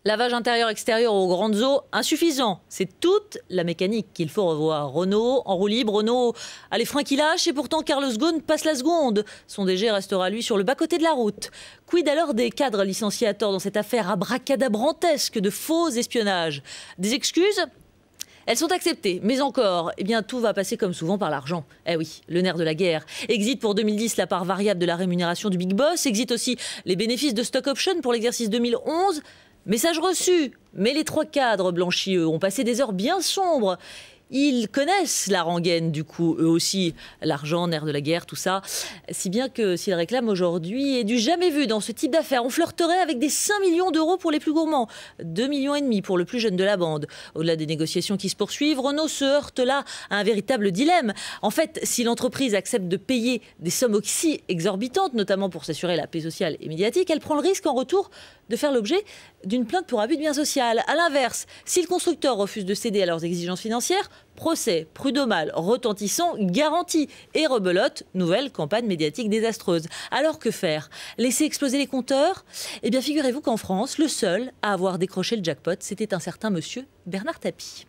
Lavage intérieur-extérieur aux grandes eaux, insuffisant. C'est toute la mécanique qu'il faut revoir. Renault, en roue libre, Renault a les freins qui lâchent et pourtant Carlos Ghosn passe la seconde. Son DG restera lui sur le bas-côté de la route. Quid alors des cadres licenciés à tort dans cette affaire abracadabrantesque de faux espionnage? Des excuses? Elles sont acceptées, mais encore, eh bien, tout va passer comme souvent par l'argent. Eh oui, le nerf de la guerre. Exit pour 2010 la part variable de la rémunération du Big Boss, exit aussi les bénéfices de stock option pour l'exercice 2011. Message reçu, mais les trois cadres blanchis, eux, ont passé des heures bien sombres. Ils connaissent la rengaine, du coup, eux aussi, l'argent, nerf de la guerre, tout ça. Si bien que s'ils réclament aujourd'hui est du jamais vu dans ce type d'affaires. On flirterait avec des 5 millions d'euros pour les plus gourmands, 2,5 millions pour le plus jeune de la bande. Au-delà des négociations qui se poursuivent, Renault se heurte là à un véritable dilemme. En fait, si l'entreprise accepte de payer des sommes aussi exorbitantes, notamment pour s'assurer la paix sociale et médiatique, elle prend le risque en retour de faire l'objet d'une plainte pour abus de biens social. A l'inverse, si le constructeur refuse de céder à leurs exigences financières, procès prud'homal retentissant garanti et rebelote, nouvelle campagne médiatique désastreuse. Alors que faire? Laisser exploser les compteurs? Eh bien, figurez-vous qu'en France, le seul à avoir décroché le jackpot, c'était un certain monsieur Bernard Tapie.